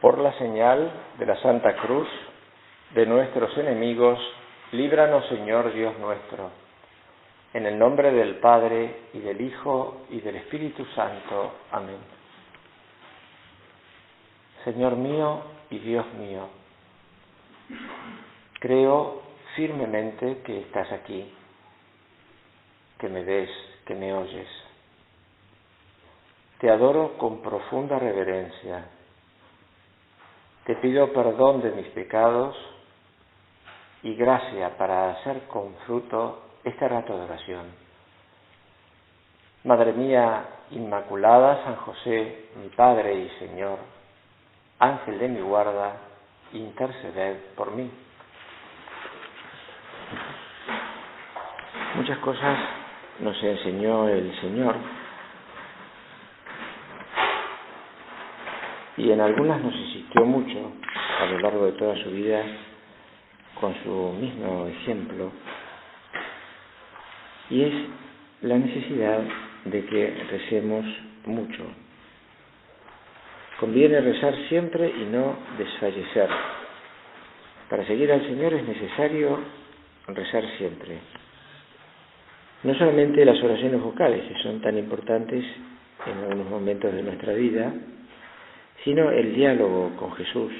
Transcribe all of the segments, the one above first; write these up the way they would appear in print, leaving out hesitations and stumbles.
Por la señal de la Santa Cruz de nuestros enemigos, líbranos, Señor Dios nuestro. En el nombre del Padre, y del Hijo, y del Espíritu Santo. Amén. Señor mío y Dios mío, creo firmemente que estás aquí, que me ves, que me oyes. Te adoro con profunda reverencia. Te pido perdón de mis pecados y gracia para hacer con fruto este rato de oración. Madre mía Inmaculada, San José, mi Padre y Señor, Ángel de mi guarda, interceded por mí. Muchas cosas nos enseñó el Señor y en algunas nos insistió mucho a lo largo de toda su vida con su mismo ejemplo, y es la necesidad de que recemos mucho. Conviene rezar siempre y no desfallecer. Para seguir al Señor es necesario rezar siempre. No solamente las oraciones vocales, que son tan importantes en algunos momentos de nuestra vida, sino el diálogo con Jesús.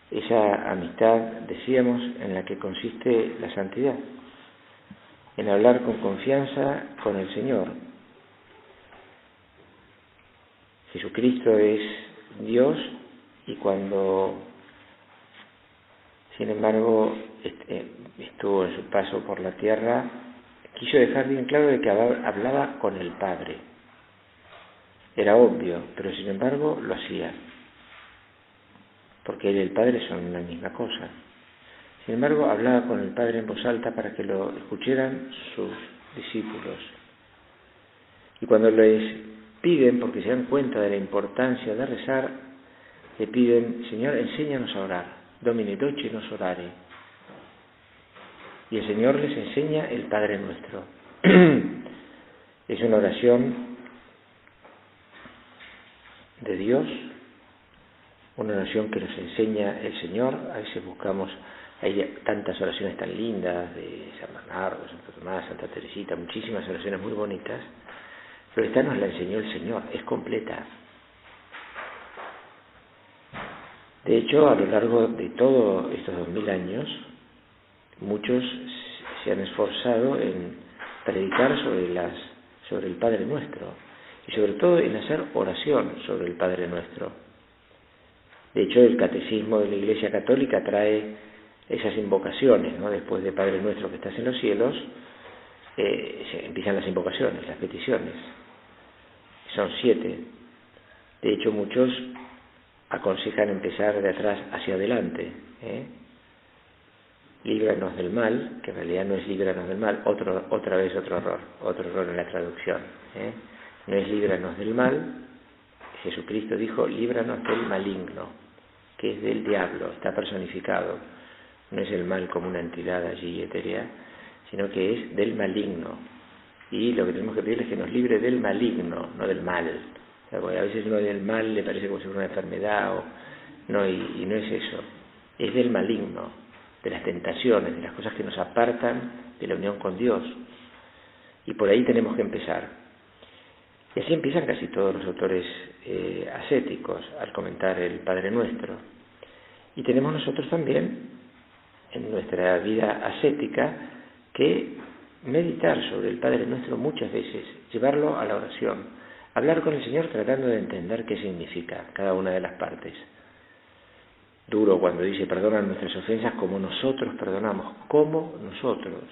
Esa amistad, decíamos, en la que consiste la santidad, en hablar con confianza con el Señor. Jesucristo es Dios y cuando, sin embargo, estuvo en su paso por la tierra, quiso dejar bien claro de que hablaba con el Padre. Era obvio, pero sin embargo lo hacía, porque él y el Padre son la misma cosa. Sin embargo, hablaba con el Padre en voz alta para que lo escucharan sus discípulos. Y cuando les piden, porque se dan cuenta de la importancia de rezar, le piden: Señor, enséñanos a orar, Domine doce nos orare. Y el Señor les enseña el Padre Nuestro. Es una oración de Dios, una oración que nos enseña el Señor. A veces buscamos, hay tantas oraciones tan lindas de San Bernardo, Santo Tomás, Santa Teresita, muchísimas oraciones muy bonitas, pero esta nos la enseñó el Señor, es completa. De hecho, a lo largo de todos estos 2000 años, muchos se han esforzado en predicar sobre el Padre Nuestro, y sobre todo en hacer oración sobre el Padre Nuestro. De hecho, el Catecismo de la Iglesia Católica trae esas invocaciones, ¿no? Después de Padre Nuestro que estás en los cielos, empiezan las invocaciones, las peticiones. Son 7. De hecho, muchos aconsejan empezar de atrás hacia adelante. Líbranos del mal, que en realidad no es líbranos del mal, otra vez otro error en la traducción. No es líbranos del mal. Jesucristo dijo: líbranos del maligno, que es del diablo, está personificado. No es el mal como una entidad allí etérea, sino que es del maligno. Y lo que tenemos que pedirle es que nos libre del maligno, no del mal. O sea, porque a veces uno del mal le parece como si fuera una enfermedad, y no es eso. Es del maligno, de las tentaciones, de las cosas que nos apartan de la unión con Dios. Y por ahí tenemos que empezar. Y así empiezan casi todos los autores ascéticos al comentar el Padre Nuestro. Y tenemos nosotros también, en nuestra vida ascética, que meditar sobre el Padre Nuestro muchas veces, llevarlo a la oración, hablar con el Señor tratando de entender qué significa cada una de las partes. Duro cuando dice: perdona nuestras ofensas como nosotros perdonamos, como nosotros.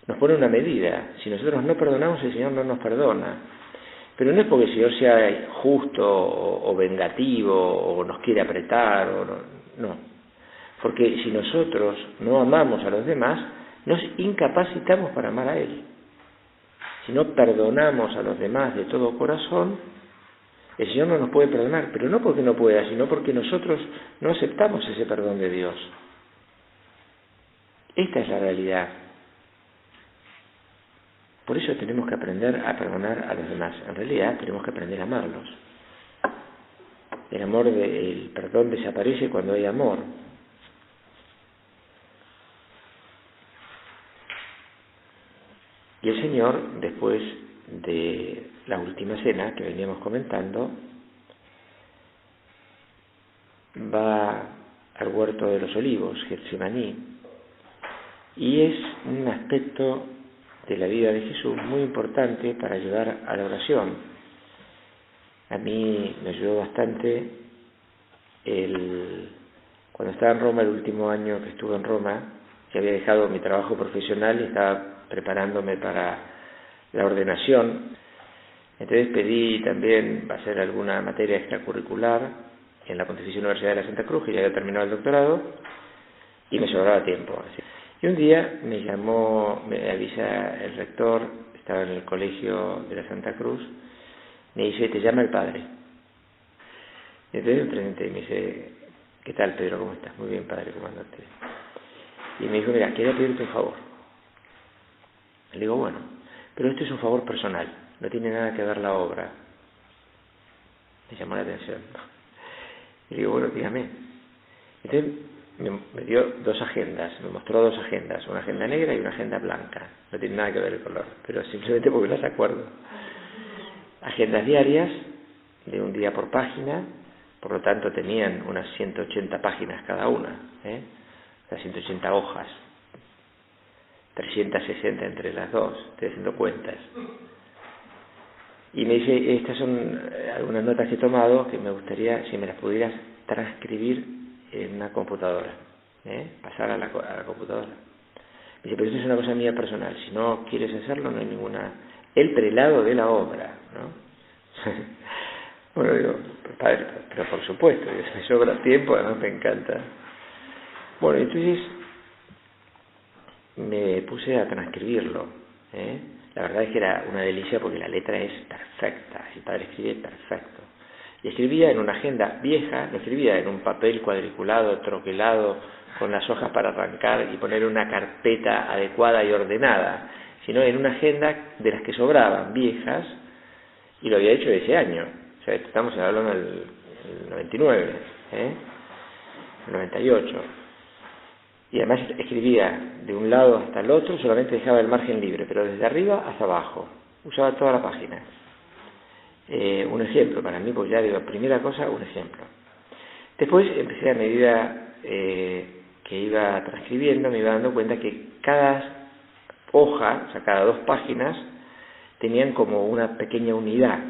Nos pone una medida. Si nosotros no perdonamos, el Señor no nos perdona. Pero no es porque el Señor sea justo o vengativo o nos quiere apretar, no. Porque si nosotros no amamos a los demás, nos incapacitamos para amar a Él. Si no perdonamos a los demás de todo corazón, el Señor no nos puede perdonar, pero no porque no pueda, sino porque nosotros no aceptamos ese perdón de Dios. Esta es la realidad. Por eso tenemos que aprender a perdonar a los demás. En realidad tenemos que aprender a amarlos. el perdón desaparece cuando hay amor. Y el Señor, después de la última cena que veníamos comentando, va al huerto de los olivos, Getsemaní, y es un aspecto de la vida de Jesús muy importante para ayudar a la oración. A mí me ayudó bastante cuando estaba en Roma, el último año que estuve en Roma, que había dejado mi trabajo profesional y estaba preparándome para la ordenación. Entonces pedí también hacer alguna materia extracurricular en la Pontificia Universidad de la Santa Cruz, que ya había terminado el doctorado, y me sobraba tiempo. Y un día me avisa el rector, estaba en el colegio de la Santa Cruz, me dice: te llama el padre. Y entonces me presenté y me dice: ¿qué tal, Pedro? ¿Cómo estás? Muy bien, padre, ¿cómo andas? Y me dijo: mira, quería pedirte un favor. Le digo: bueno, pero esto es un favor personal, no tiene nada que ver la obra. Me llamó la atención. Y le digo: bueno, dígame. Entonces me dio dos agendas, me mostró dos agendas, una agenda negra y una agenda blanca. No tiene nada que ver el color, pero simplemente porque las acuerdo. Agendas diarias, de un día por página, por lo tanto tenían unas 180 páginas cada una, o sea, 180 hojas, 360 entre las dos, estoy haciendo cuentas. Y me dice: estas son algunas notas que he tomado que me gustaría si me las pudieras transcribir en una computadora, pasar a la computadora. Me dice: pero esto es una cosa mía personal, si no quieres hacerlo no hay ninguna... El prelado de la obra, ¿no? Bueno, digo: padre, pero por supuesto, me sobra tiempo, además me encanta. Bueno, entonces me puse a transcribirlo, La verdad es que era una delicia porque la letra es perfecta, el padre escribe perfecto. Y escribía en una agenda vieja, no escribía en un papel cuadriculado, troquelado, con las hojas para arrancar y poner una carpeta adecuada y ordenada, sino en una agenda de las que sobraban, viejas, y lo había hecho ese año. O sea, estamos hablando del 99, el 98. Y además escribía de un lado hasta el otro, solamente dejaba el margen libre, pero desde arriba hasta abajo. Usaba toda la página. Un ejemplo para mí, pues ya digo, primera cosa, un ejemplo. Después empecé, a medida que iba transcribiendo, me iba dando cuenta que cada hoja, o sea, cada dos páginas, tenían como una pequeña unidad,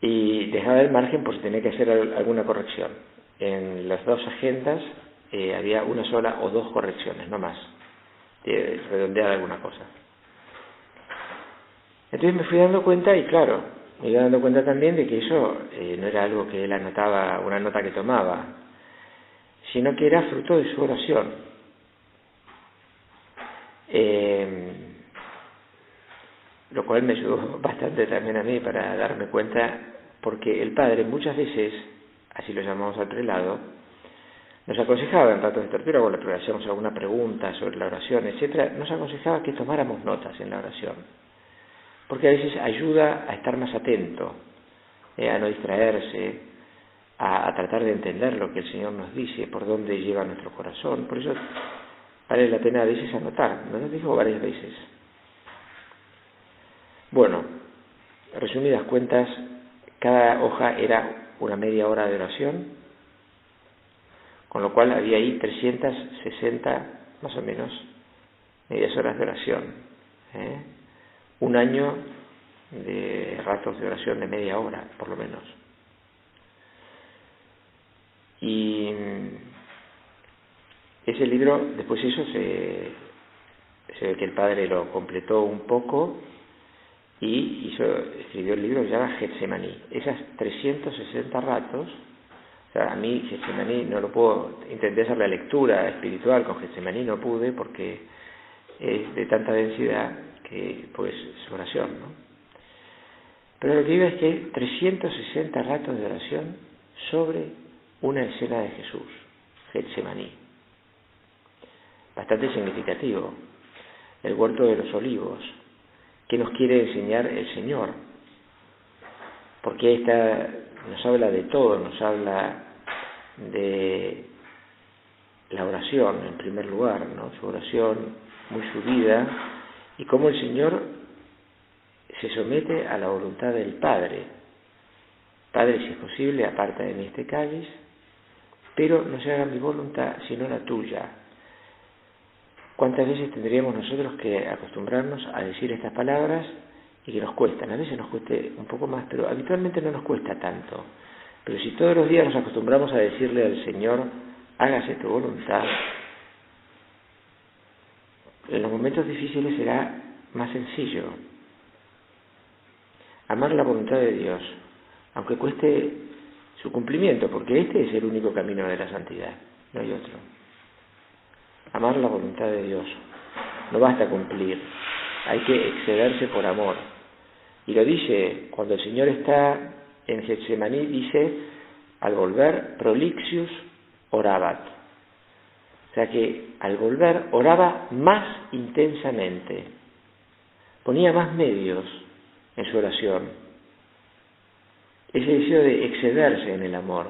y dejaba el margen por si tenía que hacer alguna corrección. En las dos agendas había una sola o dos correcciones, no más, de redondear alguna cosa. Entonces me fui dando cuenta, y claro, me iba dando cuenta también de que eso no era algo que él anotaba, una nota que tomaba, sino que era fruto de su oración. Lo cual me ayudó bastante también a mí para darme cuenta, porque el padre muchas veces, así lo llamamos al prelado, nos aconsejaba en ratos de tertulia, cuando le hacíamos alguna pregunta sobre la oración, etcétera, nos aconsejaba que tomáramos notas en la oración, porque a veces ayuda a estar más atento, a no distraerse, a tratar de entender lo que el Señor nos dice, por dónde lleva nuestro corazón. Por eso vale la pena a veces anotar, nos dijo varias veces. Bueno, resumidas cuentas, cada hoja era una media hora de oración, con lo cual había ahí 360 más o menos medias horas de oración, un año de ratos de oración de media hora por lo menos. Y ese libro, después eso se ve que el padre lo completó un poco y escribió el libro que se llama Getsemaní. Esas 360 ratos, o sea, a mí Getsemaní no lo puedo, intenté hacer la lectura espiritual con Getsemaní, no pude porque es de tanta densidad que pues es oración, ¿no? Pero lo que digo es que 360 ratos de oración sobre una escena de Jesús, Getsemaní. Bastante significativo. El huerto de los olivos. ¿Qué nos quiere enseñar el Señor? porque esta nos habla de todo, nos habla de la oración en primer lugar, ¿no? Su oración muy subida, y cómo el Señor se somete a la voluntad del Padre. Padre, si es posible, aparta de mí este cáliz, pero no se haga mi voluntad, sino la tuya. ¿Cuántas veces tendríamos nosotros que acostumbrarnos a decir estas palabras y que nos cuestan? A veces nos cueste un poco más, pero habitualmente no nos cuesta tanto. Pero si todos los días nos acostumbramos a decirle al Señor, hágase tu voluntad, en los momentos difíciles será más sencillo. Amar la voluntad de Dios, aunque cueste su cumplimiento, porque este es el único camino de la santidad, no hay otro. Amar la voluntad de Dios. No basta cumplir, hay que excederse por amor. Y lo dice, cuando el Señor está en Getsemaní, dice, al volver, prolixius orabat. O sea que al volver oraba más intensamente, ponía más medios en su oración. Ese deseo de excederse en el amor,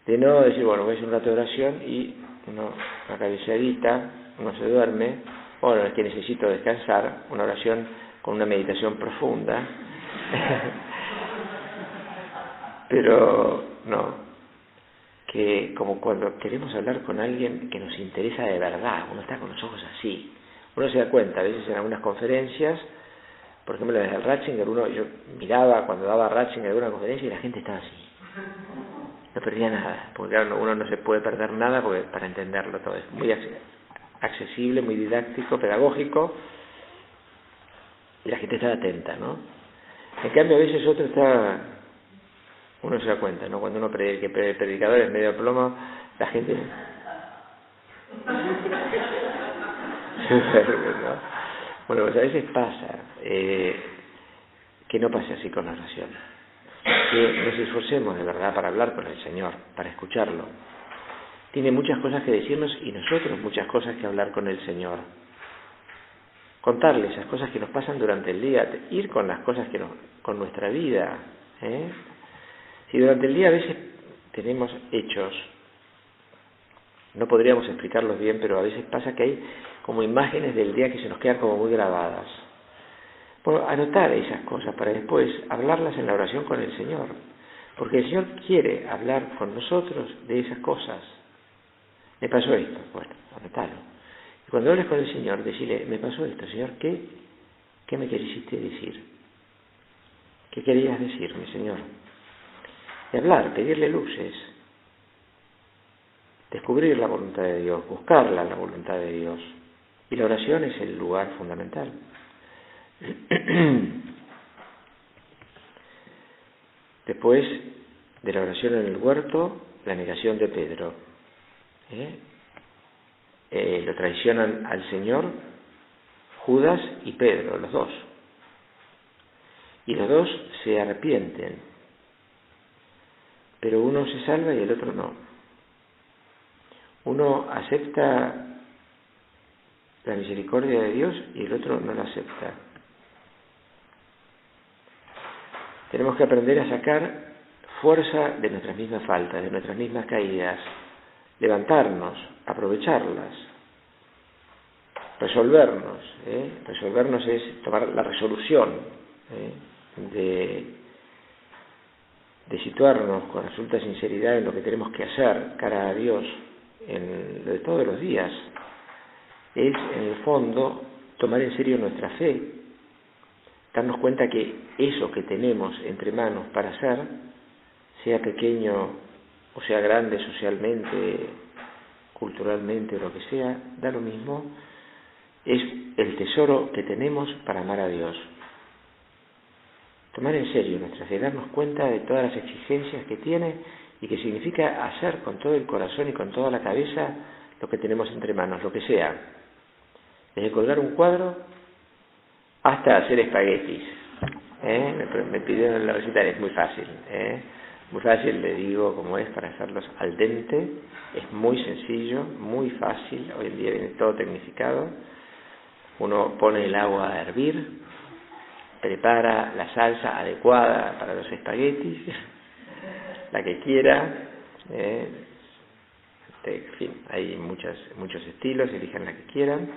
de no decir, bueno, voy a hacer un rato de oración y una cabeceadita, uno se duerme, bueno, es que necesito descansar, una oración con una meditación profunda, pero no, que como cuando queremos hablar con alguien que nos interesa de verdad, uno está con los ojos así, uno se da cuenta, a veces en algunas conferencias, por ejemplo desde el Ratzinger, yo miraba cuando daba Ratzinger alguna conferencia y la gente estaba así, no perdía nada, porque claro, uno no se puede perder nada porque para entenderlo todo es muy accesible, muy didáctico, pedagógico, y la gente está atenta, ¿no? En cambio a veces uno se da cuenta, ¿no? Cuando uno que el predicador es medio plomo, la gente ¿no? Bueno, pues a veces pasa que no pase así con la oración, que nos esforcemos de verdad para hablar con el Señor, para escucharlo. Tiene muchas cosas que decirnos y nosotros muchas cosas que hablar con el Señor. Contarle esas cosas que nos pasan durante el día, ir con las cosas con nuestra vida. Si durante el día a veces tenemos hechos, no podríamos explicarlos bien, pero a veces pasa que hay como imágenes del día que se nos quedan como muy grabadas. Bueno, anotar esas cosas para después hablarlas en la oración con el Señor, porque el Señor quiere hablar con nosotros de esas cosas. Me pasó esto, bueno, anotalo. Y cuando hables con el Señor, decirle, me pasó esto, Señor, ¿qué me quisiste decir? ¿Qué querías decirme, Señor? Y hablar, pedirle luces, descubrir la voluntad de Dios, buscarla la voluntad de Dios. Y la oración es el lugar fundamental. Después de la oración en el huerto, la negación de Pedro. Lo traicionan al Señor Judas y Pedro, los dos. Y los dos se arrepienten, pero uno se salva y el otro no. Uno acepta la misericordia de Dios y el otro no la acepta. Tenemos que aprender a sacar fuerza de nuestras mismas faltas, de nuestras mismas caídas, levantarnos, aprovecharlas, resolvernos. Resolvernos es tomar la resolución de situarnos con absoluta sinceridad en lo que tenemos que hacer cara a Dios en lo de todos los días. Es, en el fondo, tomar en serio nuestra fe, darnos cuenta que eso que tenemos entre manos para hacer, sea pequeño o sea grande socialmente, culturalmente o lo que sea, da lo mismo, es el tesoro que tenemos para amar a Dios. Tomar en serio nuestra fe, darnos cuenta de todas las exigencias que tiene y que significa hacer con todo el corazón y con toda la cabeza lo que tenemos entre manos, lo que sea. Desde colgar un cuadro hasta hacer espaguetis. Me pidieron en la receta, es muy fácil. Muy fácil, le digo cómo es para hacerlos al dente. Es muy sencillo, muy fácil. Hoy en día viene todo tecnificado. Uno pone el agua a hervir, prepara la salsa adecuada para los espaguetis, la que quiera. En fin, hay muchos estilos, elijan la que quieran.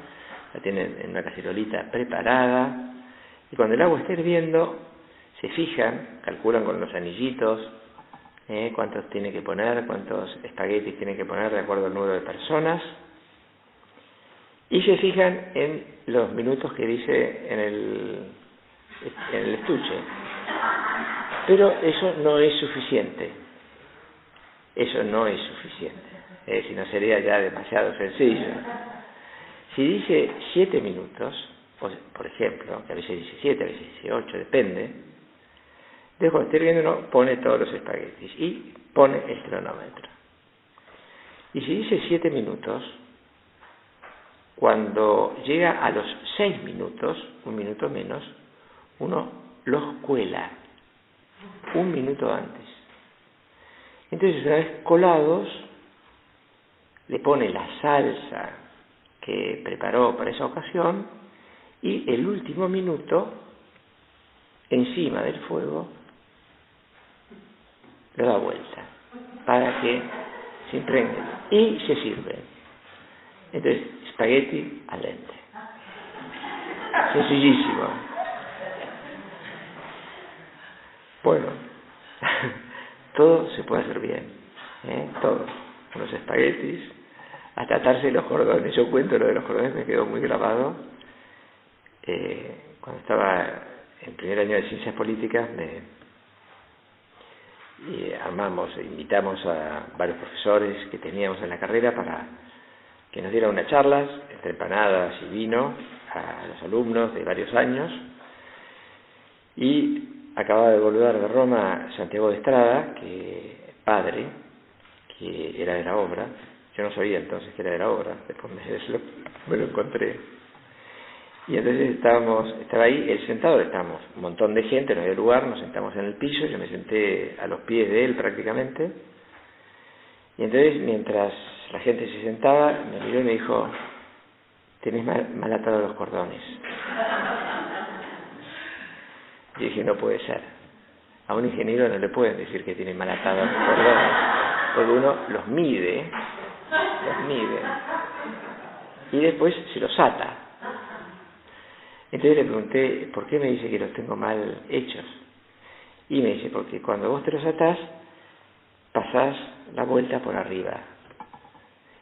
La tienen en una cacerolita preparada. Y cuando el agua esté hirviendo, se fijan, calculan con los anillitos cuántos tiene que poner, cuántos espaguetis tiene que poner de acuerdo al número de personas. Y se fijan en los minutos que dice en el estuche. Pero eso no es suficiente. Eso no es suficiente. Si no sería ya demasiado sencillo. Si dice 7 minutos, por ejemplo, que a veces dice 7, a veces dice 8, depende, dejo de estar viendo, pone todos los espaguetis y pone el cronómetro. Y si dice 7 minutos, cuando llega a los 6 minutos, un minuto menos, uno los cuela 1 minuto antes. Entonces, una vez colados, le pone la salsa que preparó para esa ocasión y el último minuto, encima del fuego, lo da vuelta para que se impregne y se sirve. Entonces, espagueti al dente. Sencillísimo. Bueno, todo se puede hacer bien, todo. Los espaguetis, hasta atarse los cordones. Yo cuento lo de los cordones, me quedó muy grabado. Cuando estaba en primer año de Ciencias Políticas, invitamos a varios profesores que teníamos en la carrera para que nos dieran unas charlas, entre empanadas y vino, a los alumnos de varios años. Y acababa de volver de Roma Santiago de Estrada, padre, que era de la obra. Yo no sabía entonces que era de la obra, después me lo encontré. Y entonces estaba ahí, él sentado, estábamos un montón de gente, no había lugar, nos sentamos en el piso, yo me senté a los pies de él prácticamente. Y entonces, mientras la gente se sentaba, me miró y me dijo: tenés mal atados los cordones. Y dije: no puede ser. A un ingeniero no le pueden decir que tiene mal atados los cordones, porque uno los mide, y después se los ata. Entonces le pregunté: ¿por qué me dice que los tengo mal hechos? Y me dice: porque cuando vos te los atás, pasás la vuelta por arriba.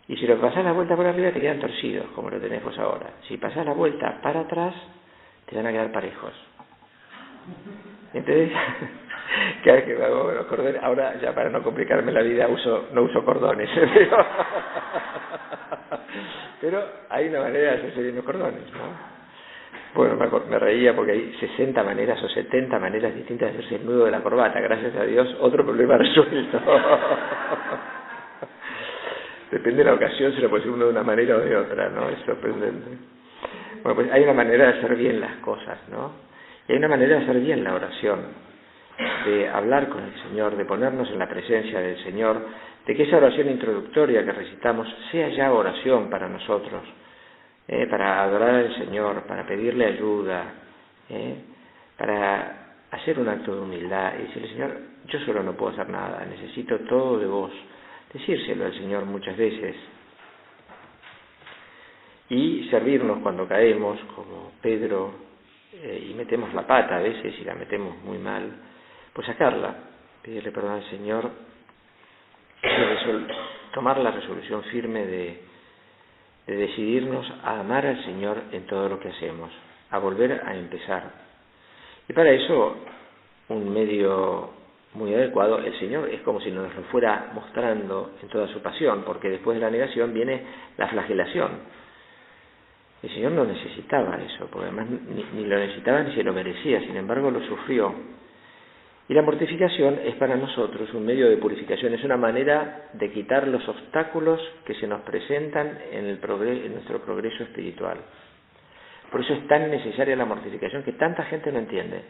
Y si lo pasás la vuelta por arriba, te quedan torcidos, como lo tenés vos ahora. Si pasás la vuelta para atrás, te van a quedar parejos. Entonces, cada vez que me hago los cordones, ahora ya para no complicarme la vida no uso cordones. Pero hay una manera de hacerse bien los cordones, ¿no? Bueno, me reía porque hay 60 maneras o 70 maneras distintas de hacerse el nudo de la corbata. Gracias a Dios, otro problema resuelto. Depende de la ocasión, se lo puede hacer uno de una manera o de otra, ¿no? Es sorprendente. Bueno, pues hay una manera de hacer bien las cosas, ¿no? Y hay una manera de hacer bien la oración, de hablar con el Señor, de ponernos en la presencia del Señor, de que esa oración introductoria que recitamos sea ya oración para nosotros, para adorar al Señor, para pedirle ayuda, para hacer un acto de humildad y decirle: Señor, yo solo no puedo hacer nada, necesito todo de vos. Decírselo al Señor muchas veces y servirnos cuando caemos, como Pedro, y metemos la pata a veces y la metemos muy mal, pues sacarla, pedirle perdón al Señor, tomar la resolución firme de decidirnos a amar al Señor en todo lo que hacemos, a volver a empezar. Y para eso, un medio muy adecuado, el Señor es como si nos lo fuera mostrando en toda su pasión, porque después de la negación viene la flagelación. El Señor no necesitaba eso, porque además ni lo necesitaba ni se lo merecía, sin embargo lo sufrió. Y la mortificación es para nosotros un medio de purificación, es una manera de quitar los obstáculos que se nos presentan en nuestro progreso espiritual. Por eso es tan necesaria la mortificación que tanta gente no entiende.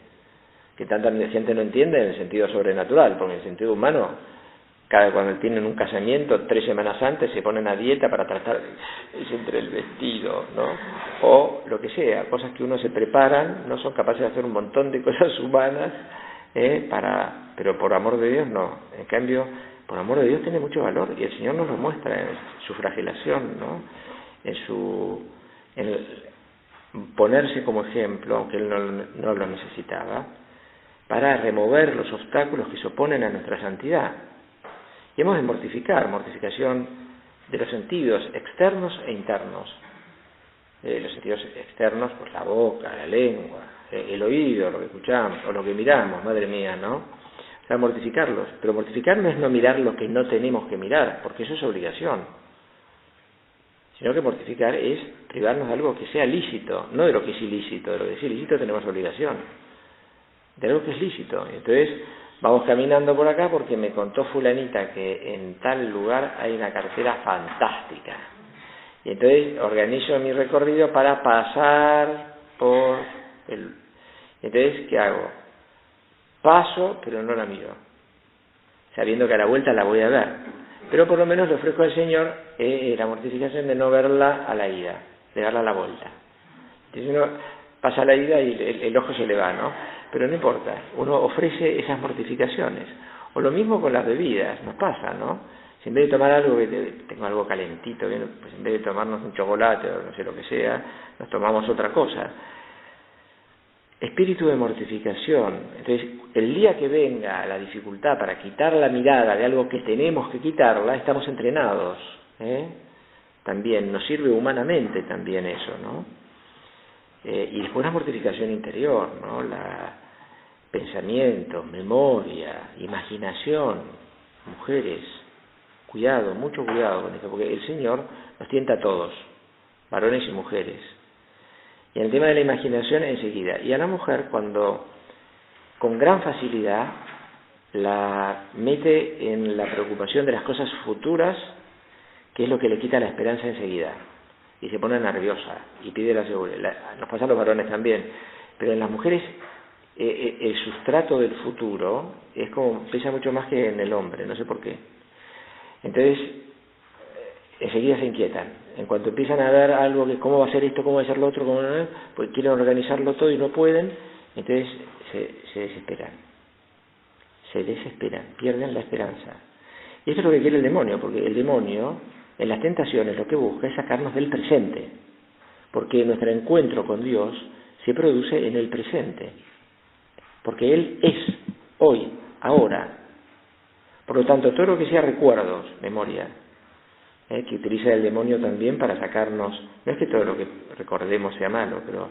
Que tanta gente no entiende en el sentido sobrenatural, porque en el sentido humano cuando tienen un casamiento, 3 semanas antes se ponen a dieta para tratar entre el vestido, ¿no? O lo que sea, cosas que uno se preparan, no son capaces de hacer un montón de cosas humanas, pero por amor de Dios no. En cambio, por amor de Dios tiene mucho valor, y el Señor nos lo muestra en su flagelación, ¿no? En ponerse como ejemplo, aunque Él no lo necesitaba, para remover los obstáculos que se oponen a nuestra santidad. Y hemos de mortificación de los sentidos externos e internos. Los sentidos externos, pues la boca, la lengua, el oído, lo que escuchamos, o lo que miramos, madre mía, ¿no? O sea, mortificarlos. Pero mortificar no es no mirar lo que no tenemos que mirar, porque eso es obligación. Sino que mortificar es privarnos de algo que sea lícito, no de lo que es ilícito. De lo que es ilícito tenemos obligación. De algo que es lícito. Entonces, vamos caminando por acá porque me contó fulanita que en tal lugar hay una cartera fantástica. Y entonces organizo mi recorrido para pasar por el... Entonces, ¿qué hago? Paso, pero no la miro, sabiendo que a la vuelta la voy a ver. Pero por lo menos le ofrezco al Señor la mortificación de no verla a la ida, de verla a la vuelta. Entonces uno pasa la ida y el ojo se le va, ¿no? Pero no importa, uno ofrece esas mortificaciones. O lo mismo con las bebidas, nos pasa, ¿no? Si en vez de tomar algo, tengo algo calentito, pues en vez de tomarnos un chocolate o no sé lo que sea, nos tomamos otra cosa. Espíritu de mortificación. Entonces, el día que venga la dificultad para quitar la mirada de algo que tenemos que quitarla, estamos entrenados. También nos sirve humanamente también eso, ¿no? Y después la mortificación interior, ¿no? Pensamiento, memoria, imaginación. Mujeres, cuidado, mucho cuidado con esto, porque el Señor nos tienta a todos, varones y mujeres. Y en el tema de la imaginación enseguida. Y a la mujer, cuando con gran facilidad la mete en la preocupación de las cosas futuras, que es lo que le quita la esperanza enseguida. Y se pone nerviosa y pide la seguridad. Nos pasa a los varones también. Pero en las mujeres el sustrato del futuro es como pesa mucho más que en el hombre, no sé por qué. Entonces, enseguida se inquietan. En cuanto empiezan a ver algo que cómo va a ser esto, cómo va a ser lo otro, cómo no, pues quieren organizarlo todo y no pueden, entonces se desesperan. Se desesperan, pierden la esperanza. Y esto es lo que quiere el demonio, porque el demonio, en las tentaciones, lo que busca es sacarnos del presente, porque nuestro encuentro con Dios se produce en el presente, porque Él es hoy, ahora. Por lo tanto, todo lo que sea recuerdos, memoria, que utiliza el demonio también para sacarnos, no es que todo lo que recordemos sea malo, pero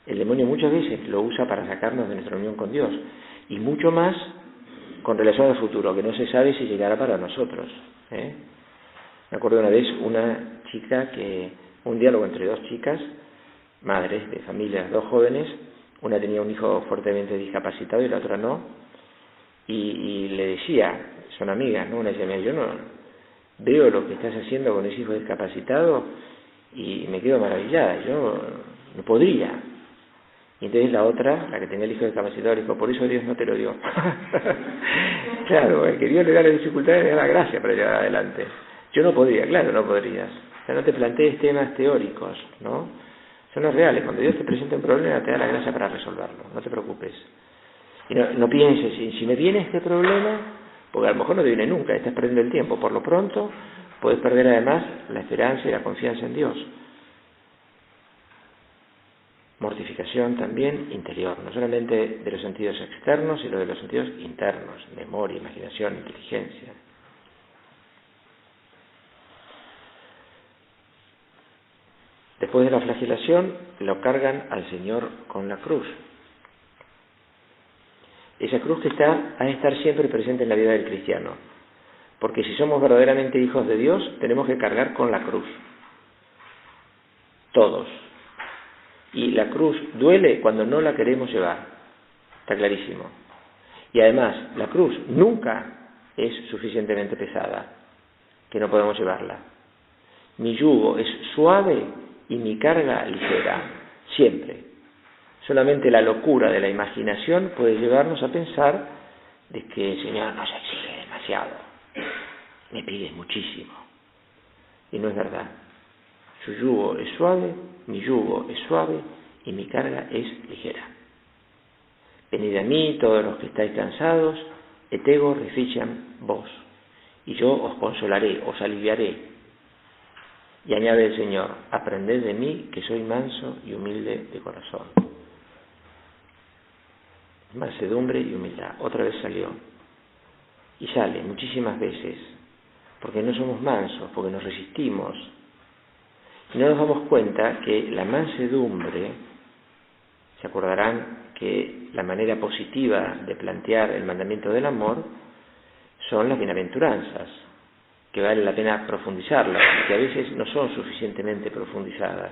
el demonio muchas veces lo usa para sacarnos de nuestra unión con Dios, y mucho más con relación al futuro, que no se sabe si llegará para nosotros. Me acuerdo una vez una chica que, un diálogo entre dos chicas, madres de familias, dos jóvenes, una tenía un hijo fuertemente discapacitado y la otra no, y le decía, son amigas, ¿no? Una decía, mira, yo no veo lo que estás haciendo con ese hijo discapacitado y me quedo maravillada, yo no podría. Y entonces la otra, la que tenía el hijo discapacitado, le dijo, por eso Dios no te lo dio. Claro, el que Dios le da las dificultades le da la gracia para llegar adelante. Yo no podría, claro, no podrías. O sea, no te plantees temas teóricos, ¿no? Son los reales. Cuando Dios te presenta un problema, te da la gracia para resolverlo, no te preocupes. Y no pienses, si me viene este problema, porque a lo mejor no te viene nunca, estás perdiendo el tiempo. Por lo pronto, puedes perder además la esperanza y la confianza en Dios. Mortificación también interior, no solamente de los sentidos externos, sino de los sentidos internos, memoria, imaginación, inteligencia. Después de la flagelación, lo cargan al Señor con la cruz. Esa cruz que ha de estar siempre presente en la vida del cristiano. Porque si somos verdaderamente hijos de Dios, tenemos que cargar con la cruz. Todos. Y la cruz duele cuando no la queremos llevar. Está clarísimo. Y además, la cruz nunca es suficientemente pesada, que no podemos llevarla. Mi yugo es suave y mi carga ligera. Siempre. Solamente la locura de la imaginación puede llevarnos a pensar de que el Señor nos exige demasiado. me pides muchísimo. Y no es verdad. Su yugo es suave, mi yugo es suave y mi carga es ligera. Venid a mí todos los que estáis cansados, et ego reficiam vos, y yo os consolaré, os aliviaré. Y añade el Señor, aprended de mí que soy manso y humilde de corazón. Mansedumbre y humildad. Otra vez salió. Y sale muchísimas veces, porque no somos mansos, porque nos resistimos. Y no nos damos cuenta que la mansedumbre, se acordarán que la manera positiva de plantear el mandamiento del amor son las bienaventuranzas, que vale la pena profundizarlas, que a veces no son suficientemente profundizadas.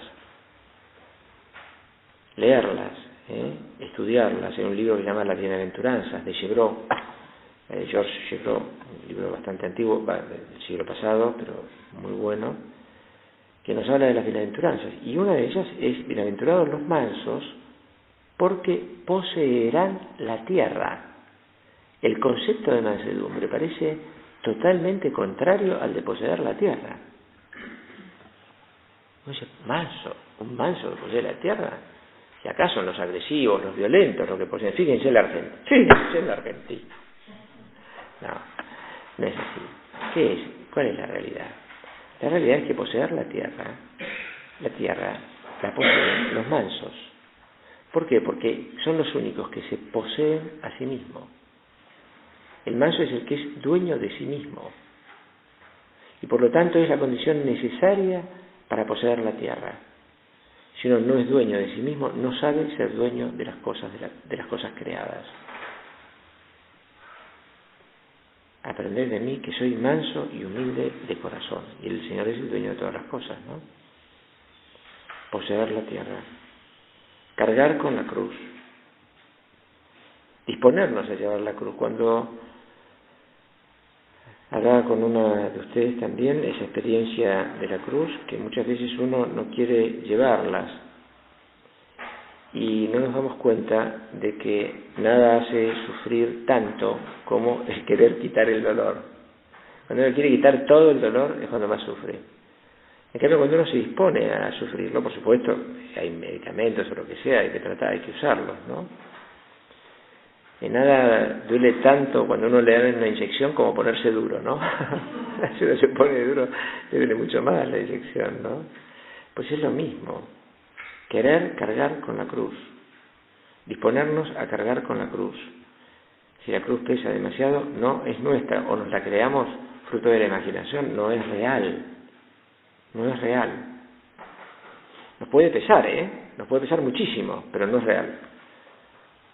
Leerlas, estudiarlas. Hay un libro que se llama Las Bienaventuranzas, de Chevreau, Georges Chevreau, un libro bastante antiguo, del siglo pasado, pero muy bueno, que nos habla de las bienaventuranzas. Y una de ellas es: bienaventurados los mansos, porque poseerán la tierra. El concepto de mansedumbre parece totalmente contrario al de poseer la tierra. No dice, manso, un manso que posee la tierra. Si acaso son los agresivos, los violentos, los que poseen. Fíjense en la Argentina. Fíjense en la Argentina. No, no es así. ¿Qué es? ¿Cuál es la realidad? La realidad es que poseer la tierra la poseen los mansos. ¿Por qué? Porque son los únicos que se poseen a sí mismos. El manso es el que es dueño de sí mismo. Y por lo tanto es la condición necesaria para poseer la tierra. Si uno no es dueño de sí mismo, no sabe ser dueño de las cosas, de las cosas creadas. Aprended de mí que soy manso y humilde de corazón. Y el Señor es el dueño de todas las cosas, ¿no? Poseer la tierra. Cargar con la cruz. Disponernos a llevar la cruz. Cuando hablaba con una de ustedes también, esa experiencia de la cruz, que muchas veces uno no quiere llevarlas. Y no nos damos cuenta de que nada hace sufrir tanto como el querer quitar el dolor. Cuando uno quiere quitar todo el dolor es cuando más sufre. En cambio, cuando uno se dispone a sufrirlo, por supuesto, hay medicamentos o lo que sea, hay que usarlos, ¿no? Y nada duele tanto cuando uno le dan una inyección como ponerse duro, ¿no? Si uno se pone duro, le duele mucho más la inyección, ¿no? Pues es lo mismo. Querer cargar con la cruz. Disponernos a cargar con la cruz. Si la cruz pesa demasiado, no es nuestra, o nos la creamos fruto de la imaginación, no es real. No es real. Nos puede pesar, nos puede pesar muchísimo, pero no es real.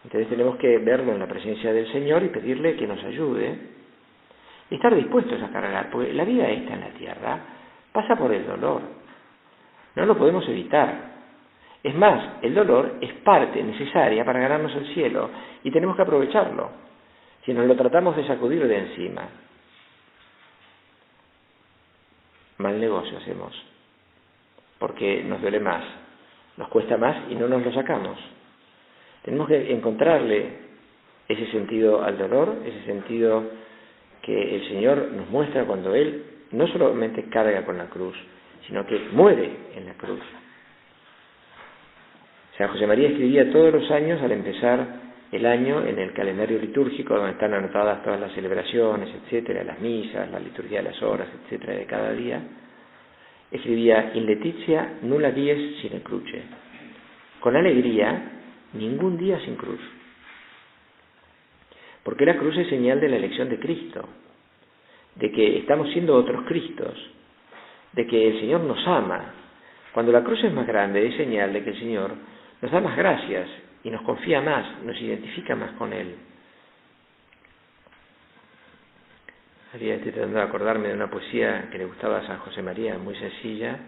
Entonces tenemos que verlo en la presencia del Señor y pedirle que nos ayude y estar dispuestos a cargar, porque la vida esta en la tierra pasa por el dolor. No lo podemos evitar. Es más, el dolor es parte necesaria para ganarnos el cielo y tenemos que aprovecharlo. Si nos lo tratamos de sacudir de encima, mal negocio hacemos, porque nos duele más, nos cuesta más y no nos lo sacamos. Tenemos que encontrarle ese sentido al dolor, ese sentido que el Señor nos muestra cuando Él no solamente carga con la cruz, sino que muere en la cruz. San José María escribía todos los años, al empezar el año, en el calendario litúrgico, donde están anotadas todas las celebraciones, etcétera, las misas, la liturgia de las horas, etcétera, de cada día, escribía: in Letitia nulla dies sine cruce. Con alegría, ningún día sin cruz. Porque la cruz es señal de la elección de Cristo, de que estamos siendo otros Cristos, de que el Señor nos ama. Cuando la cruz es más grande, es señal de que el Señor nos da más gracias y nos confía más, nos identifica más con Él. Estoy tratando de acordarme de una poesía que le gustaba a San José María, muy sencilla.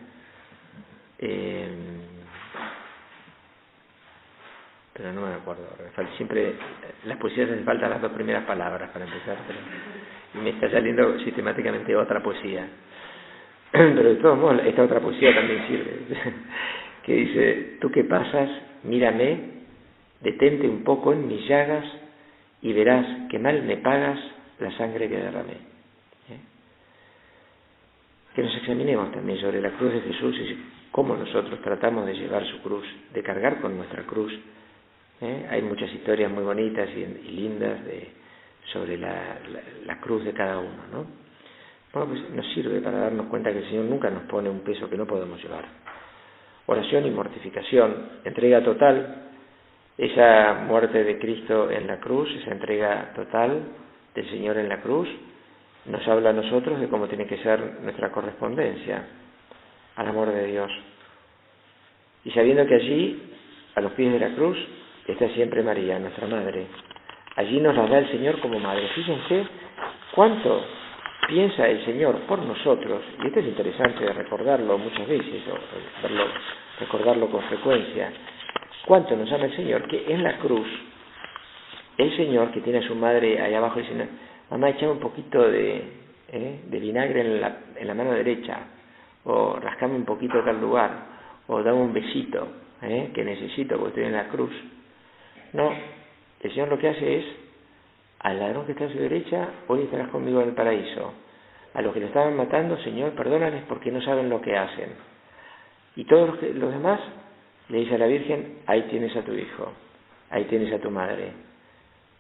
Pero no me acuerdo. Siempre las poesías hace falta las dos primeras palabras para empezar, pero me está saliendo sistemáticamente otra poesía. Pero de todos modos, esta otra poesía también sirve, que dice: tú que pasas, mírame, detente un poco en mis llagas y verás que mal me pagas la sangre que derramé. que nos examinemos también sobre la cruz de Jesús y cómo nosotros tratamos de llevar su cruz, de cargar con nuestra cruz. Hay muchas historias muy bonitas y lindas sobre la cruz de cada uno, ¿no? Bueno, pues nos sirve para darnos cuenta que el Señor nunca nos pone un peso que no podemos llevar. Oración y mortificación, entrega total, esa muerte de Cristo en la cruz, esa entrega total del Señor en la cruz, nos habla a nosotros de cómo tiene que ser nuestra correspondencia al amor de Dios. Y sabiendo que allí, a los pies de la cruz, está siempre María, nuestra Madre. Allí nos la da el Señor como Madre. Fíjense cuánto piensa el Señor por nosotros, y esto es interesante de recordarlo muchas veces, recordarlo con frecuencia, cuánto nos ama el Señor, que en la cruz, el Señor que tiene a su madre allá abajo dice, mamá, echame un poquito de vinagre en la mano derecha, o rascame un poquito de tal lugar, o dame un besito, que necesito porque estoy en la cruz. No, el Señor lo que hace es, al ladrón que está a su derecha, hoy estarás conmigo en el paraíso. A los que lo estaban matando, Señor, perdónales porque no saben lo que hacen. Y todos los demás, le dice a la Virgen, ahí tienes a tu hijo, ahí tienes a tu madre.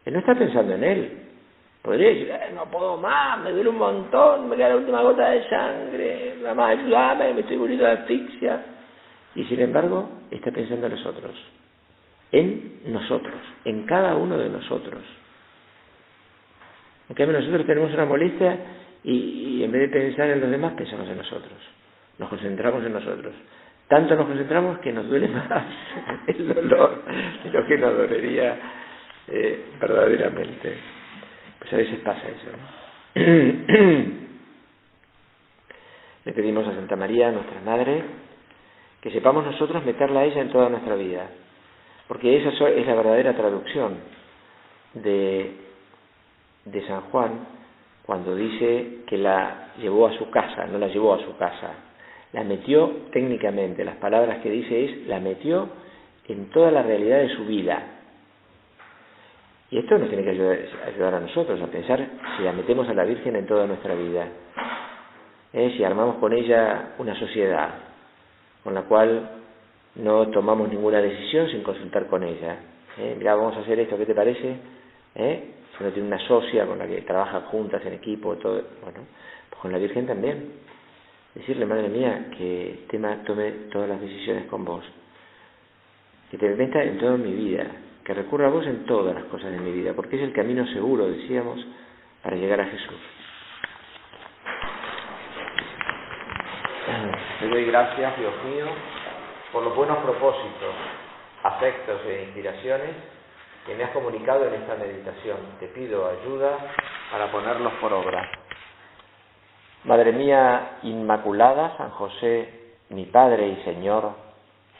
Él no está pensando en él. Podría decir, no puedo más, me duele un montón, me queda la última gota de sangre, mamá, ayúdame, me estoy muriendo de asfixia. Y sin embargo, está pensando en nosotros, en cada uno de nosotros. En cambio, nosotros tenemos una molestia y en vez de pensar en los demás, pensamos en nosotros. Nos concentramos en nosotros. Tanto nos concentramos que nos duele más el dolor de lo que nos dolería verdaderamente. Pues a veces pasa eso, ¿no? Le pedimos a Santa María, nuestra Madre, que sepamos nosotros meterla a ella en toda nuestra vida. Porque esa es la verdadera traducción de San Juan cuando dice que la llevó a su casa, no la llevó a su casa, la metió técnicamente, las palabras que dice es, la metió en toda la realidad de su vida. Y esto nos tiene que ayudar a nosotros a pensar si la metemos a la Virgen en toda nuestra vida, si armamos con ella una sociedad con la cual no tomamos ninguna decisión sin consultar con ella. Mira, vamos a hacer esto, ¿qué te parece? Si uno tiene una socia con la que trabaja juntas en equipo, todo, bueno, pues con la Virgen también. Decirle, madre mía, que tome todas las decisiones con vos, que te meta en toda mi vida, que recurra a vos en todas las cosas de mi vida, porque es el camino seguro, decíamos, para llegar a Jesús. Te doy gracias, Dios mío, por los buenos propósitos, afectos e inspiraciones que me has comunicado en esta meditación. Te pido ayuda para ponerlos por obra. Madre mía Inmaculada, San José, mi Padre y Señor,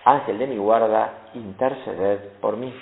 Ángel de mi guarda, interceded por mí.